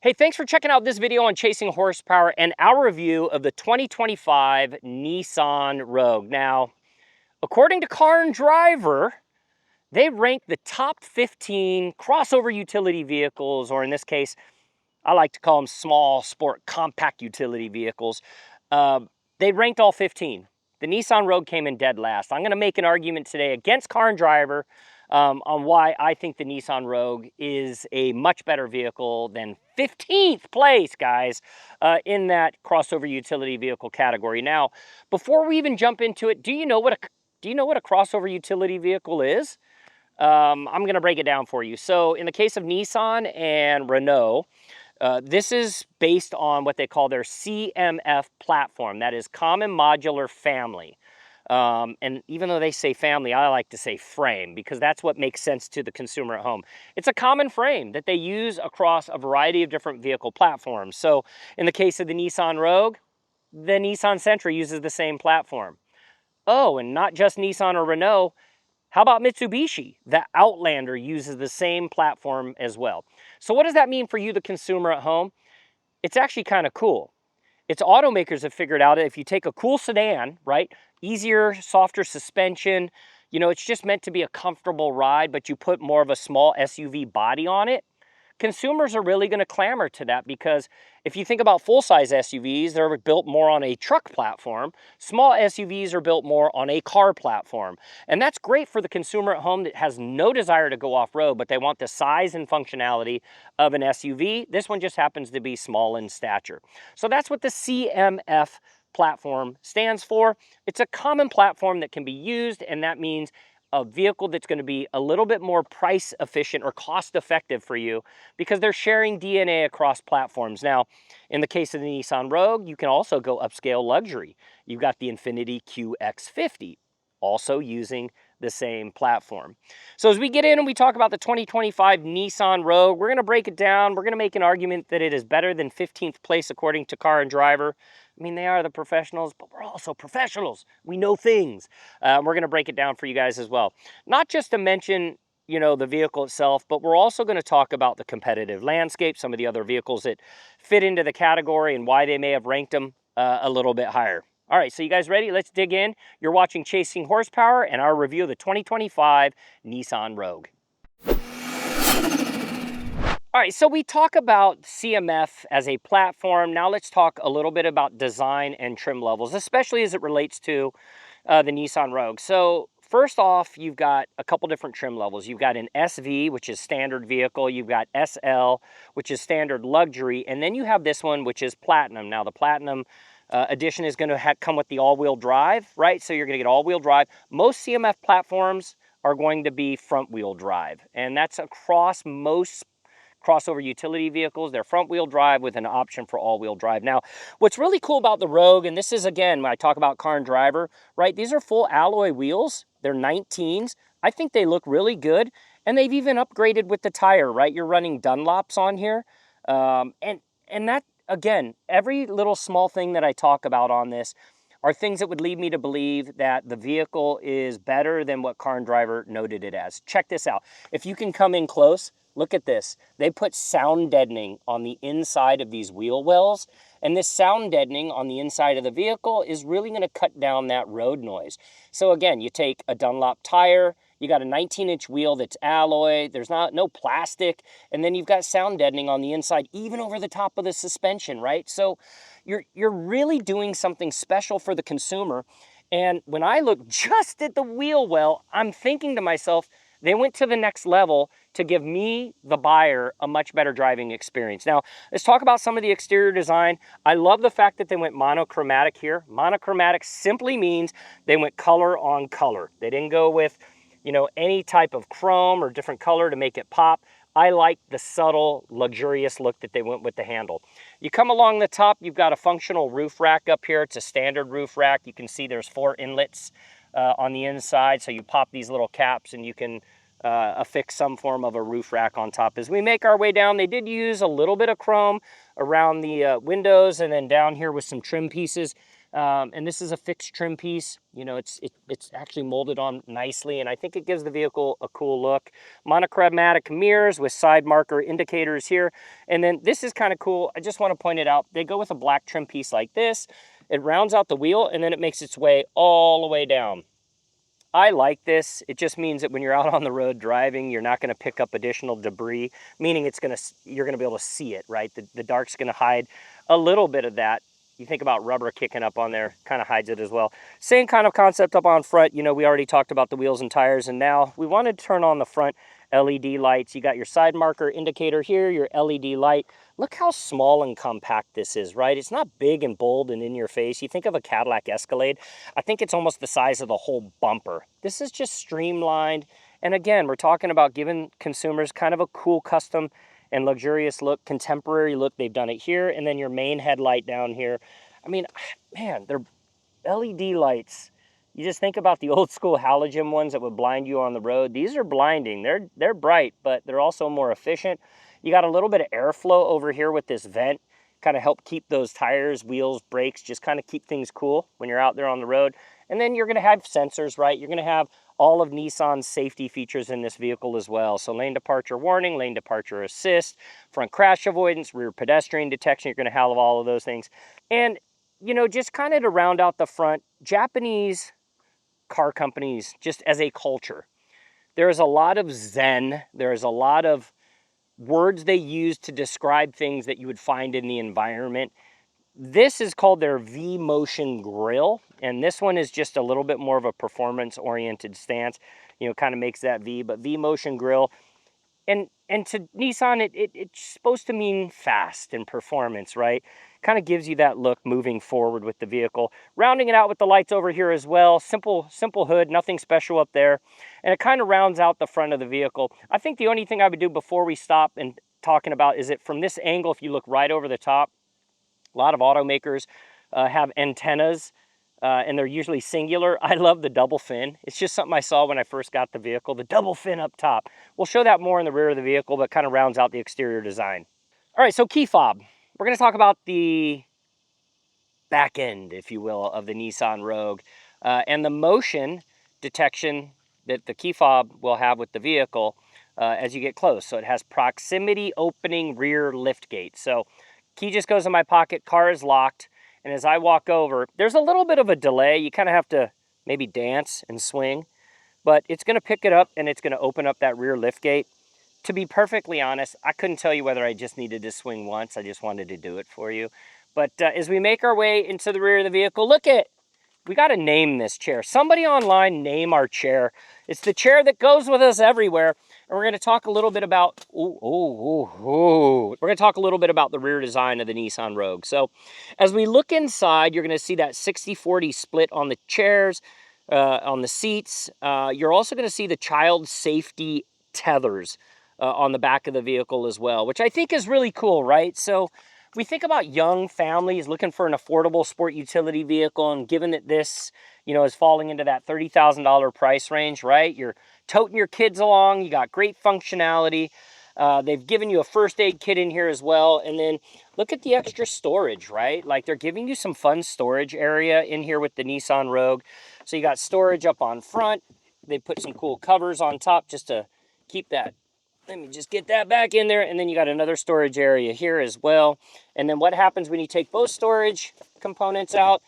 Hey, thanks for checking out this video on chasing horsepower and our review of the 2025 Nissan Rogue. Now, according to Car and Driver, they ranked the top 15 crossover utility vehicles, or in this case, I like to call them small sport compact utility vehicles. They ranked all 15. The Nissan Rogue came in dead last. I'm going to make an argument today against Car and Driver on why I think the Nissan Rogue is a much better vehicle than 15th place, guys, in that crossover utility vehicle category. Now, before we even jump into it, do you know what a crossover utility vehicle is? I'm going to break it down for you. So, in the case of Nissan and Renault, this is based on what they call their CMF platform. That is Common Modular Family. And even though they say family, I like to say frame because that's what makes sense to the consumer at home. It's a common frame that they use across a variety of different vehicle platforms. So in the case of the Nissan Rogue, the Nissan Sentra uses the same platform. Oh, and not just Nissan or Renault. How about Mitsubishi? The Outlander uses the same platform as well. So what does that mean for you, the consumer at home? It's actually kind of cool. It's automakers have figured out if you take a cool sedan, right? Easier, softer suspension, it's just meant to be a comfortable ride, but you put more of a small SUV body on it. Consumers are really going to clamor to that because if you think about full-size SUVs, they're built more on a truck platform. Small SUVs are built more on a car platform. And that's great for the consumer at home that has no desire to go off-road, but they want the size and functionality of an SUV. This one just happens to be small in stature. So that's what the CMF platform stands for. It's a common platform that can be used, and that means a vehicle that's going to be a little bit more price efficient or cost effective for you because they're sharing DNA across platforms. Now, in the case of the Nissan Rogue, you can also go upscale luxury. You've got the Infiniti QX50, also using the same platform. So as we get in and we talk about the 2025 Nissan Rogue, we're going to break it down. We're going to make an argument that it is better than 15th place according to Car and Driver. I mean, they are the professionals, but we're also professionals. We know things. We're going to break it down for you guys as well. Not just to mention, the vehicle itself, but we're also going to talk about the competitive landscape, some of the other vehicles that fit into the category and why they may have ranked them a little bit higher. All right, so you guys ready? Let's dig in. You're watching Chasing Horsepower and our review of the 2025 Nissan Rogue. All right, so we talk about CMF as a platform. Now let's talk a little bit about design and trim levels, especially as it relates to the Nissan Rogue. So first off, you've got a couple different trim levels. You've got an SV, which is standard vehicle. You've got SL, which is standard luxury. And then you have this one, which is Platinum. Now the Platinum edition is going to come with the all-wheel drive, right? So you're going to get all-wheel drive. Most CMF platforms are going to be front-wheel drive. And that's across most crossover utility vehicles. They're front-wheel drive with an option for all-wheel drive. Now, what's really cool about the Rogue, and this is, again, when I talk about Car and Driver, right? These are full alloy wheels. They're 19s. I think they look really good, and they've even upgraded with the tire, right? You're running Dunlops on here, and that, again, every little small thing that I talk about on this are things that would lead me to believe that the vehicle is better than what Car and Driver noted it as. Check this out. If you can come in close, look at this. They put sound deadening on the inside of these wheel wells, and this sound deadening on the inside of the vehicle is really going to cut down that road noise. So again, you take a Dunlop tire, you got a 19-inch wheel that's alloy, there's no plastic, and then you've got sound deadening on the inside, even over the top of the suspension, right? So you're really doing something special for the consumer. And when I look just at the wheel well, I'm thinking to myself, they went to the next level to give me, the buyer, a much better driving experience. Now, let's talk about some of the exterior design. I love the fact that they went monochromatic here. Monochromatic simply means they went color on color. They didn't go with, any type of chrome or different color to make it pop. I like the subtle, luxurious look that they went with the handle. You come along the top, you've got a functional roof rack up here. It's a standard roof rack. You can see there's 4 inlets on the inside, so you pop these little caps and you can affix some form of a roof rack on top. As we make our way down, they did use a little bit of chrome around the windows and then down here with some trim pieces. And this is a fixed trim piece. You know, it's actually molded on nicely, and I think it gives the vehicle a cool look. Monochromatic mirrors with side marker indicators here. And then this is kind of cool. I just want to point it out. They go with a black trim piece like this. It rounds out the wheel, and then it makes its way all the way down. I like this. It just means that when you're out on the road driving, you're not going to pick up additional debris, meaning you're going to be able to see it, right? The dark's going to hide a little bit of that. You think about rubber kicking up on there, kind of hides it as well. Same kind of concept up on front. You know, we already talked about the wheels and tires, and now we want to turn on the front LED lights. You got your side marker indicator here, your LED light. Look how small and compact this is, right? It's not big and bold and in your face. You think of a Cadillac Escalade, I think it's almost the size of the whole bumper. This is just streamlined. And again, we're talking about giving consumers kind of a cool custom and luxurious look, contemporary look. They've done it here. And then your main headlight down here. I mean, man, they're LED lights. You just think about the old school halogen ones that would blind you on the road. These are blinding. They're bright, but they're also more efficient. You got a little bit of airflow over here with this vent, kind of help keep those tires, wheels, brakes, just kind of keep things cool when you're out there on the road. And then you're going to have sensors, right? You're going to have all of Nissan's safety features in this vehicle as well. So lane departure warning, lane departure assist, front crash avoidance, rear pedestrian detection. You're going to have all of those things. And, you know, just kind of to round out the front, Japanese car companies, just as a culture, there's a lot of zen. There's a lot of words they use to describe things that you would find in the environment. This is called their V-Motion Grille, and this one is just a little bit more of a performance-oriented stance. You know, kind of makes that V, but V-Motion Grille. And to Nissan, it's supposed to mean fast and performance, right? Kind of gives you that look moving forward with the vehicle. Rounding it out with the lights over here as well. Simple hood, nothing special up there. And it kind of rounds out the front of the vehicle. I think the only thing I would do before we stop and talking about is that from this angle, if you look right over the top, a lot of automakers have antennas, and they're usually singular. I love the double fin. It's just something I saw when I first got the vehicle, the double fin up top. We'll show that more in the rear of the vehicle, but kind of rounds out the exterior design. All right, so key fob. We're going to talk about the back end, if you will, of the Nissan Rogue, and the motion detection that the key fob will have with the vehicle as you get close. So it has proximity opening rear lift gate. So key just goes in my pocket, car is locked, and as I walk over, there's a little bit of a delay. You kind of have to maybe dance and swing, but it's going to pick it up and it's going to open up that rear lift gate. To be perfectly honest, I couldn't tell you whether I just needed to swing once. I just wanted to do it for you. But as we make our way into the rear of the vehicle, look at, we got to name this chair. Somebody online name our chair. It's the chair that goes with us everywhere. And we're going to talk a little bit about, we're going to talk a little bit about the rear design of the Nissan Rogue. So as we look inside, you're going to see that 60-40 split on the chairs, on the seats. You're also going to see the child safety tethers on the back of the vehicle as well, which I think is really cool, right? So we think about young families looking for an affordable sport utility vehicle, and given that this, you know, is falling into that $30,000 price range, right? You're toting your kids along, you got great functionality. They've given you a first aid kit in here as well. And then look at the extra storage, right? Like they're giving you some fun storage area in here with the Nissan Rogue. So you got storage up on front. They put some cool covers on top just to keep that. Let me just get that back in there. And then you got another storage area here as well. And then what happens when you take both storage components out?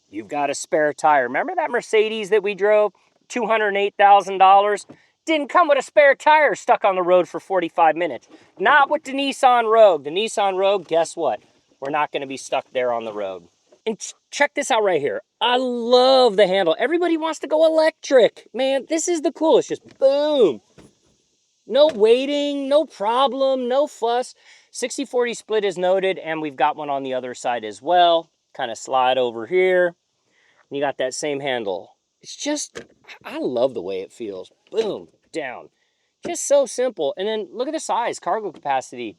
You've got a spare tire. Remember that Mercedes that we drove? $208,000? Didn't come with a spare tire, stuck on the road for 45 minutes. Not with the Nissan Rogue. The Nissan Rogue, guess what? We're not going to be stuck there on the road. And check this out right here. I love the handle. Everybody wants to go electric. Man, this is the coolest. Just boom. No waiting, no problem, no fuss. 60-40 split is noted, and we've got one on the other side as well. Kind of slide over here. And you got that same handle. It's just, I love the way it feels. Boom, down. Just so simple. And then look at the size, cargo capacity.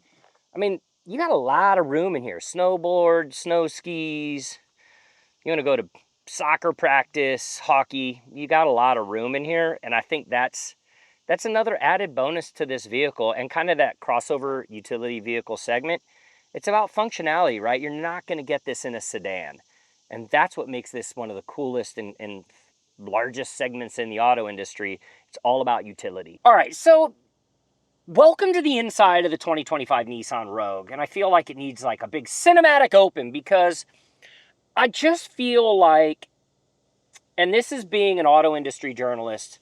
I mean, you got a lot of room in here. Snowboard, snow skis. You want to go to soccer practice, hockey. You got a lot of room in here. And I think that's another added bonus to this vehicle and kind of that crossover utility vehicle segment. It's about functionality, right? You're not going to get this in a sedan. And that's what makes this one of the coolest and largest segments in the auto industry. It's all about utility. All right, so welcome to the inside of the 2025 Nissan Rogue. And I feel like it needs like a big cinematic open because I just feel like, and this is being an auto industry journalist,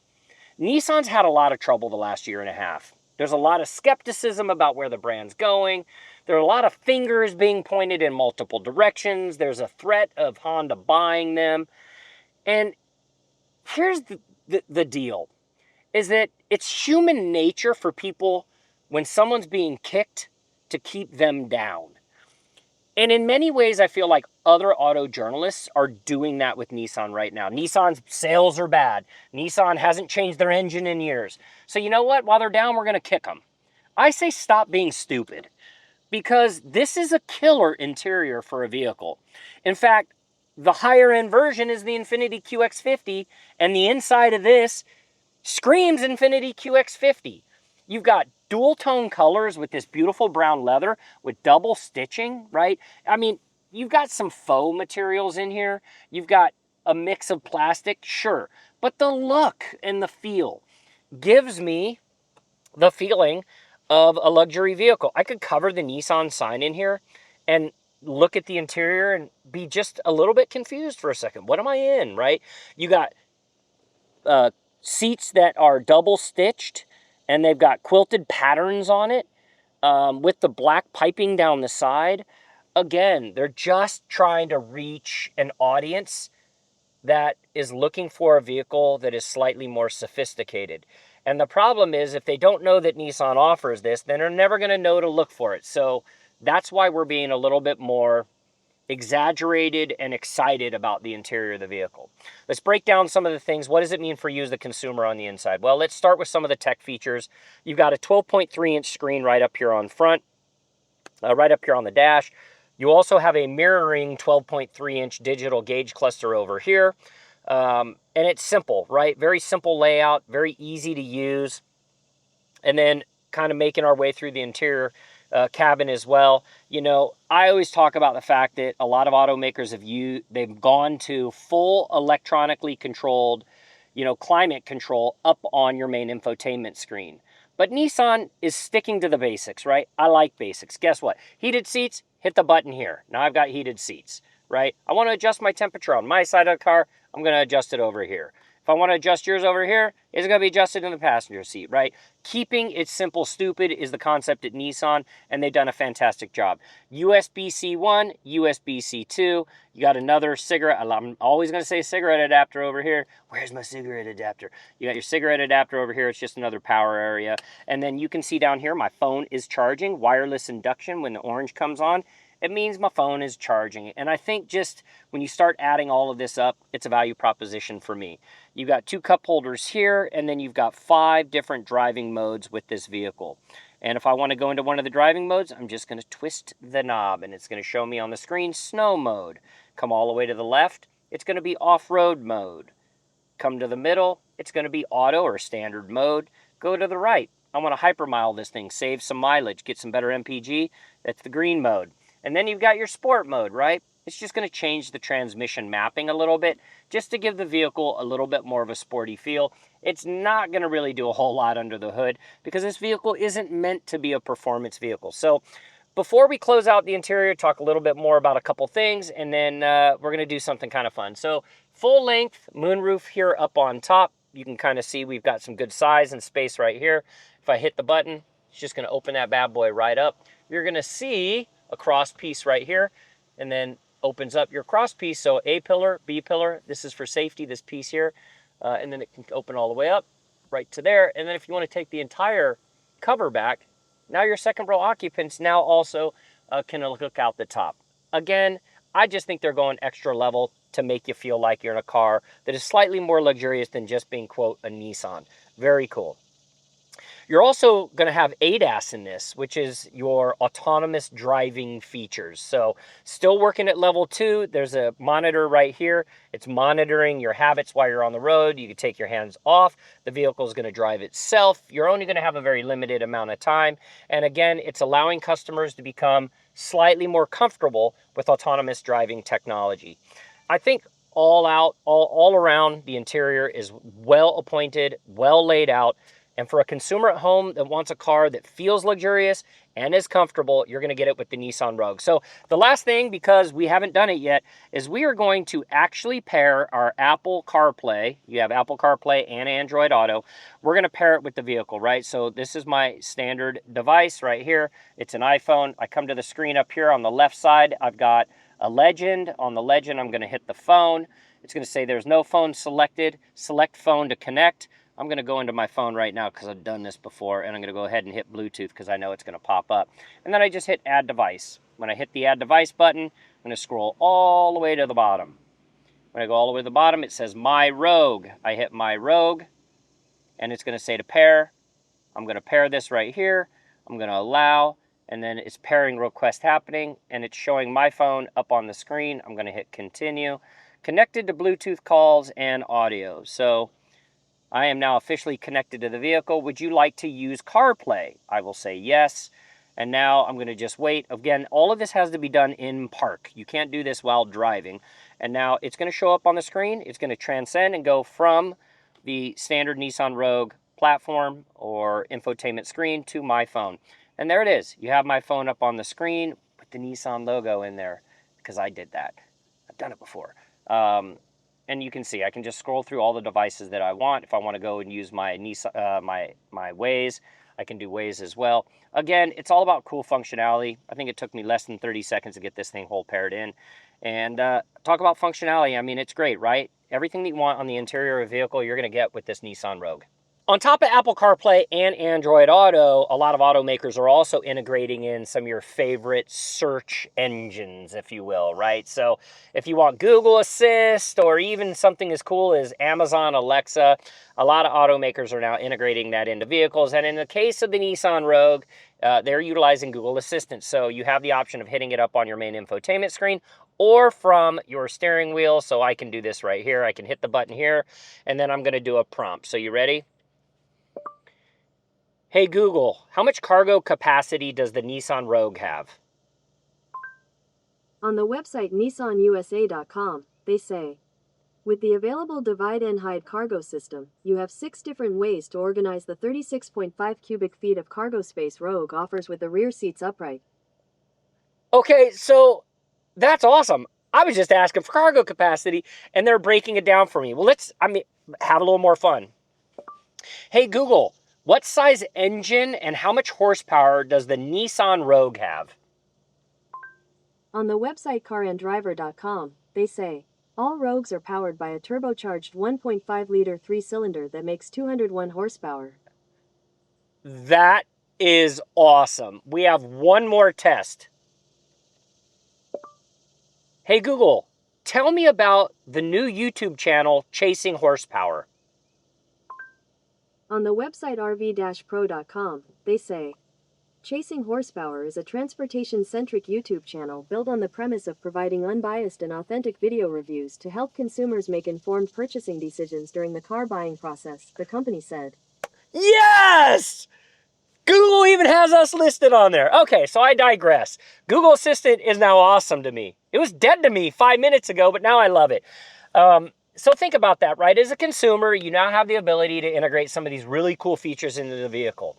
Nissan's had a lot of trouble the last year and a half. There's a lot of skepticism about where the brand's going. There are a lot of fingers being pointed in multiple directions. There's a threat of Honda buying them. And here's the deal, is that it's human nature for people, when someone's being kicked, to keep them down. And in many ways, I feel like other auto journalists are doing that with Nissan right now. Nissan's sales are bad. Nissan hasn't changed their engine in years. So you know what? While they're down, we're going to kick them. I say stop being stupid, because this is a killer interior for a vehicle. In fact, the higher end version is the Infiniti QX50, and the inside of this screams Infiniti QX50. You've got dual tone colors with this beautiful brown leather with double stitching, right? I mean, you've got some faux materials in here. You've got a mix of plastic, sure. But the look and the feel gives me the feeling of a luxury vehicle. I could cover the Nissan sign in here and look at the interior and be just a little bit confused for a second. What am I in, right? You got seats that are double stitched, and they've got quilted patterns on it with the black piping down the side. Again, they're just trying to reach an audience that is looking for a vehicle that is slightly more sophisticated. And the problem is, if they don't know that Nissan offers this, then they're never going to know to look for it. So that's why we're being a little bit more exaggerated and excited about the interior of the vehicle. Let's break down some of the things. What does it mean for you as the consumer on the inside? Well, let's start with some of the tech features. You've got a 12.3-inch screen right up here on front, right up here on the dash. You also have a mirroring 12.3-inch digital gauge cluster over here. And it's simple, right? Very simple layout, very easy to use. And then kind of making our way through the interior cabin as well. You know, I always talk about the fact that a lot of automakers they've gone to full electronically controlled, climate control up on your main infotainment screen. But Nissan is sticking to the basics, right? I like basics. Guess what? Heated seats, hit the button here. Now I've got heated seats, right? I want to adjust my temperature on my side of the car. I'm going to adjust it over here. If I want to adjust yours over here, it's going to be adjusted in the passenger seat, right? Keeping it simple, stupid is the concept at Nissan, and they've done a fantastic job. USB-C 1, USB-C 2. You got another cigarette. I'm always going to say cigarette adapter over here. Where's my cigarette adapter? You got your cigarette adapter over here. It's just another power area. And then you can see down here, my phone is charging. Wireless induction. When the orange comes on, it means my phone is charging. And I think just when you start adding all of this up, it's a value proposition for me. You've got 2 cup holders here, and then you've got 5 different driving modes with this vehicle. And if I want to go into one of the driving modes, I'm just going to twist the knob, and it's going to show me on the screen snow mode. Come all the way to the left, it's going to be off-road mode. Come to the middle, it's going to be auto or standard mode. Go to the right, I want to hypermile this thing, save some mileage, get some better MPG. That's the green mode. And then you've got your sport mode, right? It's just going to change the transmission mapping a little bit just to give the vehicle a little bit more of a sporty feel. It's not going to really do a whole lot under the hood because this vehicle isn't meant to be a performance vehicle. So before we close out the interior, talk a little bit more about a couple things, and then we're going to do something kind of fun. So full length moonroof here up on top. You can kind of see we've got some good size and space right here. If I hit the button, it's just going to open that bad boy right up. You're going to see a cross piece right here, and then opens up your cross piece. So A pillar, B pillar, this is for safety, this piece here. And then it can open all the way up right to there. And then if you want to take the entire cover back, now your second row occupants now also can look out the top. Again, I just think they're going extra level to make you feel like you're in a car that is slightly more luxurious than just being, quote, a Nissan. Very cool. You're also going to have ADAS in this, which is your autonomous driving features. So still working at level 2. There's a monitor right here. It's monitoring your habits while you're on the road. You can take your hands off. The vehicle is going to drive itself. You're only going to have a very limited amount of time. And again, it's allowing customers to become slightly more comfortable with autonomous driving technology. I think all around, the interior is well appointed, well laid out. And for a consumer at home that wants a car that feels luxurious and is comfortable, you're going to get it with the Nissan Rogue. So the last thing, because we haven't done it yet, is we are going to actually pair our Apple CarPlay. You have Apple CarPlay and Android Auto. We're going to pair it with the vehicle, right? So this is my standard device right here. It's an iPhone. I come to the screen up here on the left side. I've got a legend. On the legend, I'm going to hit the phone. It's going to say there's no phone selected. Select phone to connect. I'm going to go into my phone right now because I've done this before, and I'm going to go ahead and hit Bluetooth because I know it's going to pop up. And then I just hit Add Device. When I hit the Add Device button, I'm going to scroll all the way to the bottom. When I go all the way to the bottom, it says My Rogue. I hit My Rogue, and it's going to say to pair. I'm going to pair this right here. I'm going to allow, and then it's pairing request happening, and it's showing my phone up on the screen. I'm going to hit Continue. Connected to Bluetooth calls and audio. So I am now officially connected to the vehicle. Would you like to use CarPlay? I will say yes. And now I'm going to just wait. Again, all of this has to be done in park. You can't do this while driving. And now it's going to show up on the screen. It's going to transcend and go from the standard Nissan Rogue platform or infotainment screen to my phone. And there it is. You have my phone up on the screen with the Nissan logo in there because I did that. I've done it before. And you can see I can just scroll through all the devices that I want. If I want to go and use my Nissan, my Waze, I can do Waze as well. Again, it's all about cool functionality. I think it took me less than 30 seconds to get this thing whole paired in. And talk about functionality. I mean, it's great, right? Everything that you want on the interior of a vehicle, you're going to get with this Nissan Rogue. On top of Apple CarPlay and Android Auto, a lot of automakers are also integrating in some of your favorite search engines, if you will, right? So if you want Google Assist or even something as cool as Amazon Alexa, a lot of automakers are now integrating that into vehicles. And in the case of the Nissan Rogue, they're utilizing Google Assistant. So you have the option of hitting it up on your main infotainment screen or from your steering wheel. So I can do this right here. I can hit the button here, and then I'm going to do a prompt. So you ready? Hey Google, how much cargo capacity does the Nissan Rogue have? On the website nissanusa.com, they say, with the available divide and hide cargo system, you have 6 different ways to organize the 36.5 cubic feet of cargo space Rogue offers with the rear seats upright. Okay, so that's awesome. I was just asking for cargo capacity, and they're breaking it down for me. Well, let's have a little more fun. Hey Google, what size engine and how much horsepower does the Nissan Rogue have? On the website carandriver.com, they say, all Rogues are powered by a turbocharged 1.5-liter 3-cylinder that makes 201 horsepower. That is awesome. We have one more test. Hey Google, tell me about the new YouTube channel, Chasing Horsepower. On the website rv-pro.com, they say, Chasing Horsepower is a transportation-centric YouTube channel built on the premise of providing unbiased and authentic video reviews to help consumers make informed purchasing decisions during the car buying process, the company said. Yes! Google even has us listed on there. Okay, so I digress. Google Assistant is now awesome to me. It was dead to me 5 minutes ago, but now I love it. So think about that, right? As a consumer, you now have the ability to integrate some of these really cool features into the vehicle.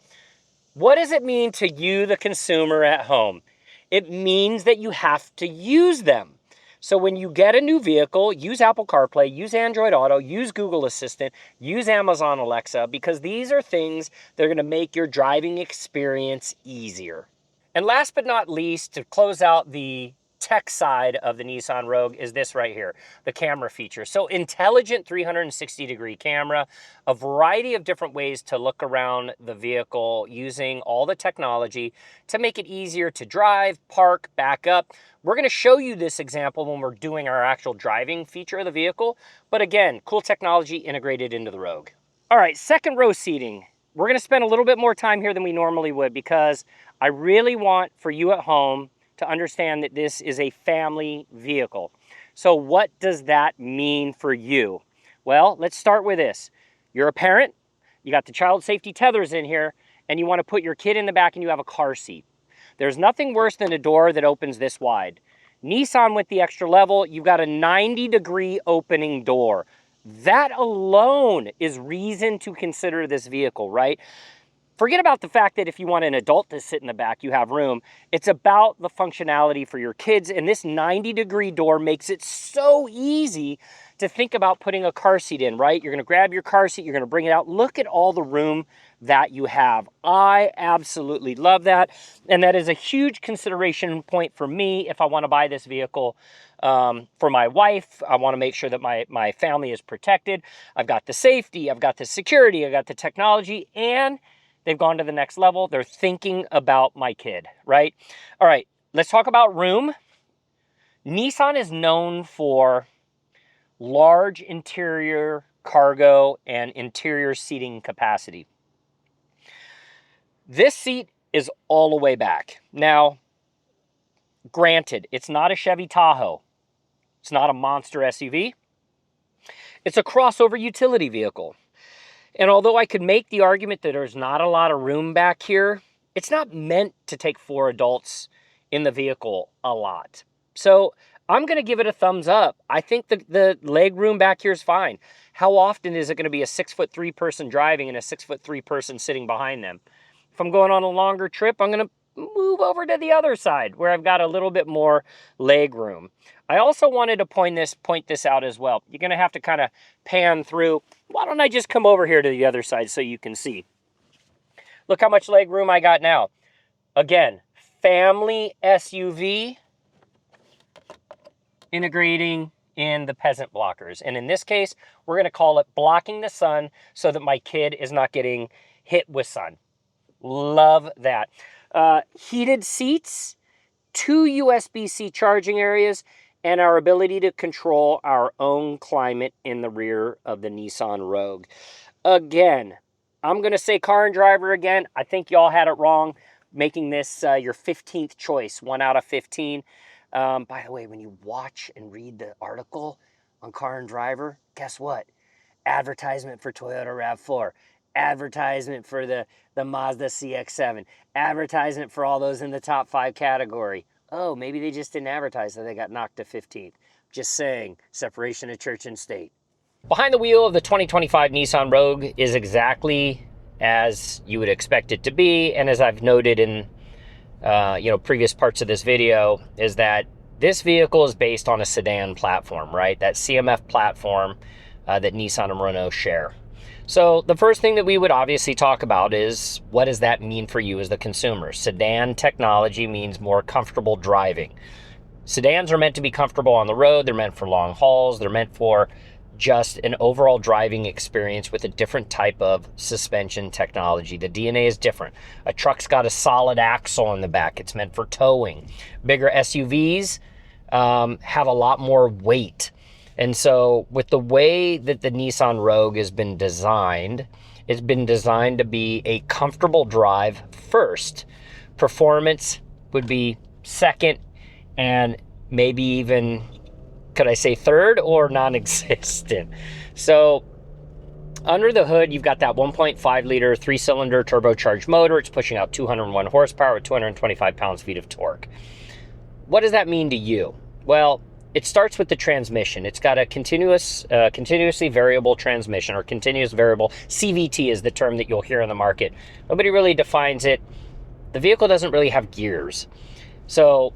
What does it mean to you, the consumer at home? It means that you have to use them. So when you get a new vehicle, use Apple CarPlay, use Android Auto, use Google Assistant, use Amazon Alexa, because these are things that are going to make your driving experience easier. And last but not least, to close out the tech side of the Nissan Rogue is this right here, the camera feature. So intelligent 360-degree camera, a variety of different ways to look around the vehicle using all the technology to make it easier to drive, park, back up. We're going to show you this example when we're doing our actual driving feature of the vehicle. But again, cool technology integrated into the Rogue. All right, second row seating. We're going to spend a little bit more time here than we normally would because I really want for you at home to understand that this is a family vehicle. So what does that mean for you? Well, let's start with this. You're a parent, you got the child safety tethers in here, and you want to put your kid in the back and you have a car seat. There's nothing worse than a door that opens this wide. Nissan went the extra level. You've got a 90-degree opening door. That alone is reason to consider this vehicle, right? Forget about the fact that if you want an adult to sit in the back, you have room. It's about the functionality for your kids, and this 90-degree door makes it so easy to think about putting a car seat in, right? You're gonna grab your car seat, you're gonna bring it out. Look at all the room that you have. I absolutely love that, and that is a huge consideration point for me if I wanna buy this vehicle for my wife. I wanna make sure that my family is protected. I've got the safety, I've got the security, I've got the technology, and they've gone to the next level. They're thinking about my kid, right? All right, let's talk about room. Nissan is known for large interior cargo and interior seating capacity. This seat is all the way back. Now, granted, it's not a Chevy Tahoe. It's not a monster SUV. It's a crossover utility vehicle. And although I could make the argument that there's not a lot of room back here, it's not meant to take 4 adults in the vehicle a lot. So I'm going to give it a thumbs up. I think the leg room back here is fine. How often is it going to be a 6'3" person driving and a 6'3" person sitting behind them? If I'm going on a longer trip, I'm going to move over to the other side where I've got a little bit more leg room. I also wanted to point this out as well. You're going to have to kind of pan through. Why don't I just come over here to the other side so you can see? Look how much leg room I got now. Again, family SUV integrating in the peasant blockers. And in this case, we're going to call it blocking the sun so that my kid is not getting hit with sun. Love that. Heated seats, 2 USB-C charging areas, and our ability to control our own climate in the rear of the Nissan Rogue. Again, I'm going to say car and driver again. I think y'all had it wrong, making this your 15th choice, 1 out of 15. By the way, when you watch and read the article on car and driver, guess what? Advertisement for Toyota RAV4. Advertisement for the Mazda CX-7. Advertisement for all those in the top 5 category. Oh, maybe they just didn't advertise that they got knocked to 15th. Just saying, separation of church and state. Behind the wheel of the 2025 Nissan Rogue is exactly as you would expect it to be, and as I've noted in previous parts of this video, is that this vehicle is based on a sedan platform, right? That CMF platform that Nissan and Renault share. So the first thing that we would obviously talk about is, what does that mean for you as the consumer? Sedan technology means more comfortable driving. Sedans are meant to be comfortable on the road. They're meant for long hauls. They're meant for just an overall driving experience with a different type of suspension technology. The DNA is different. A truck's got a solid axle in the back. It's meant for towing. Bigger SUVs have a lot more weight. And so with the way that the Nissan Rogue has been designed, it's been designed to be a comfortable drive first. Performance would be second, and maybe even, could I say third, or non-existent. So under the hood, you've got that 1.5 liter 3-cylinder turbocharged motor. It's pushing out 201 horsepower with 225 pounds-feet of torque. What does that mean to you? Well, it starts with the transmission. It's got a continuously variable transmission, or continuous variable. CVT is the term that you'll hear in the market. Nobody really defines it. The vehicle doesn't really have gears. So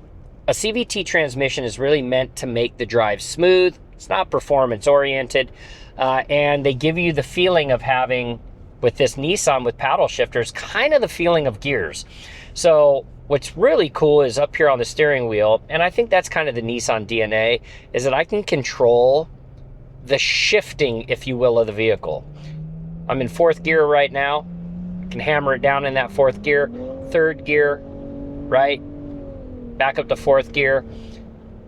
a CVT transmission is really meant to make the drive smooth. It's not performance oriented. And they give you the feeling of having, with this Nissan with paddle shifters, kind of the feeling of gears. So what's really cool is up here on the steering wheel, and I think that's kind of the Nissan DNA, is that I can control the shifting, if you will, of the vehicle. I'm in 4th gear right now. I can hammer it down in that 4th gear. 3rd gear, right? Back up to 4th gear.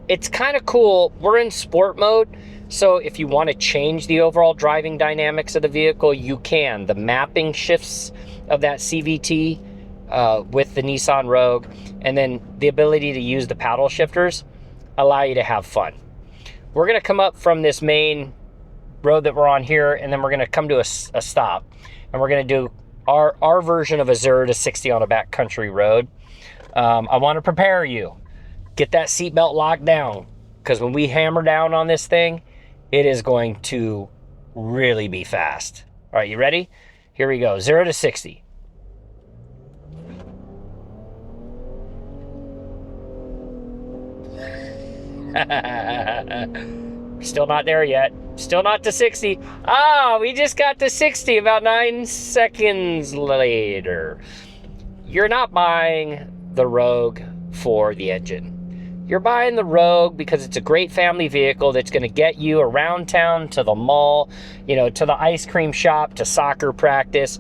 It's kind of cool. We're in sport mode, so if you want to change the overall driving dynamics of the vehicle, you can. The mapping shifts of that CVT with the Nissan Rogue, and then the ability to use the paddle shifters allow you to have fun. We're going to come up from this main road that we're on here, and then we're going to come to a stop, and we're going to do our version of a 0 to 60 on a backcountry road. I want to prepare you. Get that seatbelt locked down, because when we hammer down on this thing, it is going to really be fast. All right, you ready? Here we go. 0 to 60. Still not there yet. Still not to 60. Ah, we just got to 60 about 9 seconds later. You're not buying the Rogue for the engine. You're buying the Rogue because it's a great family vehicle that's going to get you around town, to the mall, to the ice cream shop, to soccer practice.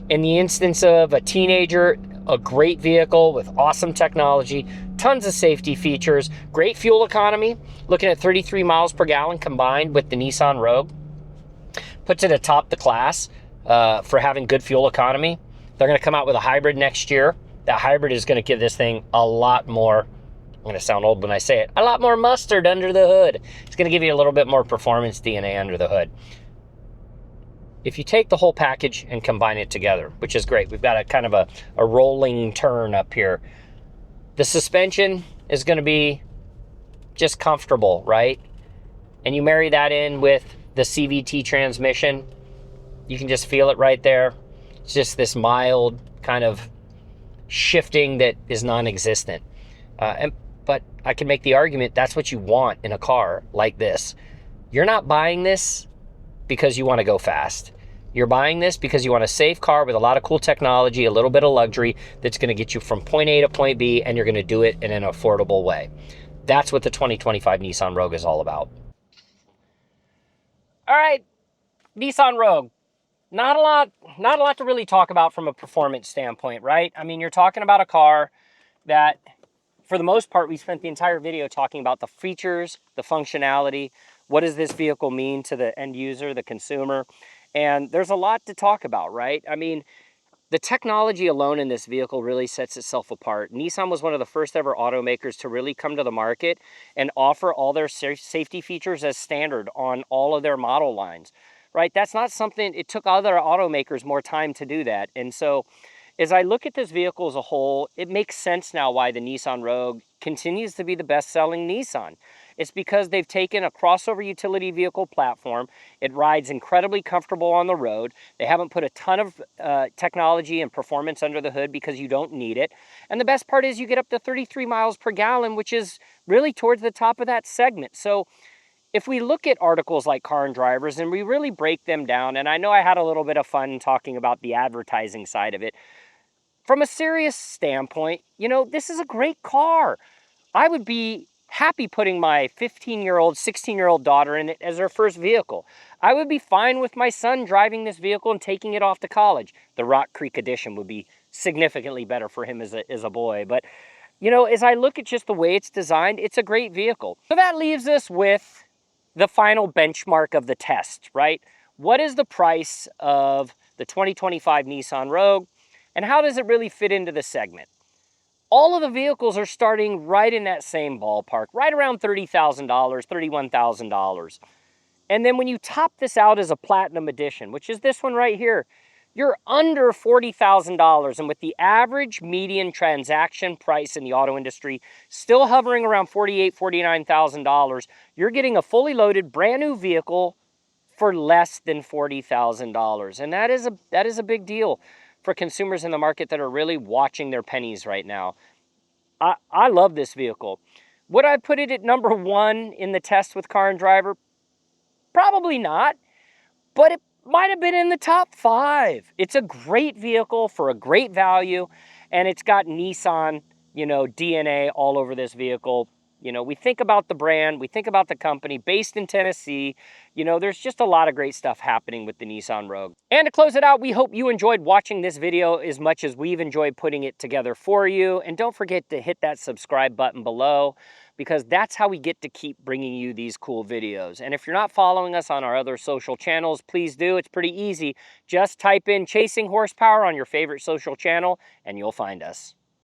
In the instance of a teenager, a great vehicle with awesome technology, tons of safety features, great fuel economy, looking at 33 miles per gallon combined with the Nissan Rogue. Puts it atop the class for having good fuel economy. They're going to come out with a hybrid next year. That hybrid is going to give this thing a lot more, I'm going to sound old when I say it, a lot more mustard under the hood. It's going to give you a little bit more performance DNA under the hood. If you take the whole package and combine it together, which is great, we've got a kind of a rolling turn up here. The suspension is going to be just comfortable, right? And you marry that in with the CVT transmission, you can just feel it right there. It's just this mild kind of shifting that is non-existent. But I can make the argument that's what you want in a car like this. You're not buying this because you want to go fast. You're buying this because you want a safe car with a lot of cool technology, a little bit of luxury that's going to get you from point A to point B, and you're going to do it in an affordable way. That's what the 2025 Nissan Rogue is all about. All right, Nissan Rogue. Not a lot to really talk about from a performance standpoint, right? I mean, you're talking about a car that, for the most part, we spent the entire video talking about the features, the functionality, what does this vehicle mean to the end user, the consumer, and there's a lot to talk about, right? I mean, the technology alone in this vehicle really sets itself apart. Nissan was one of the first ever automakers to really come to the market and offer all their safety features as standard on all of their model lines, right? That's not something, it took other automakers more time to do that. And so as I look at this vehicle as a whole, it makes sense now why the Nissan Rogue continues to be the best-selling Nissan. It's because they've taken a crossover utility vehicle platform. It rides incredibly comfortable on the road. They haven't put a ton of technology and performance under the hood because you don't need it. And the best part is you get up to 33 miles per gallon, which is really towards the top of that segment. So if we look at articles like Car and Drivers and we really break them down, and I know I had a little bit of fun talking about the advertising side of it, from a serious standpoint, this is a great car. I would be happy putting my 15-year-old, 16-year-old daughter in it as her first vehicle. I would be fine with my son driving this vehicle and taking it off to college. The Rock Creek Edition would be significantly better for him as a boy. But, as I look at just the way it's designed, it's a great vehicle. So that leaves us with the final benchmark of the test, right? What is the price of the 2025 Nissan Rogue, and how does it really fit into the segment? All of the vehicles are starting right in that same ballpark, right around $30,000, $31,000. And then when you top this out as a Platinum Edition, which is this one right here, you're under $40,000. And with the average median transaction price in the auto industry still hovering around $48,000, $49,000, you're getting a fully loaded brand new vehicle for less than $40,000. And that is a big deal for consumers in the market that are really watching their pennies right now. I love this vehicle. Would I put it at number 1 in the test with Car and Driver? Probably not, but it might have been in the top 5. It's a great vehicle for a great value, and it's got Nissan, DNA all over this vehicle. We think about the brand, we think about the company, based in Tennessee. There's just a lot of great stuff happening with the Nissan Rogue. And to close it out, we hope you enjoyed watching this video as much as we've enjoyed putting it together for you. And don't forget to hit that subscribe button below, because that's how we get to keep bringing you these cool videos. And if you're not following us on our other social channels, please do. It's pretty easy. Just type in Chasing Horsepower on your favorite social channel and you'll find us.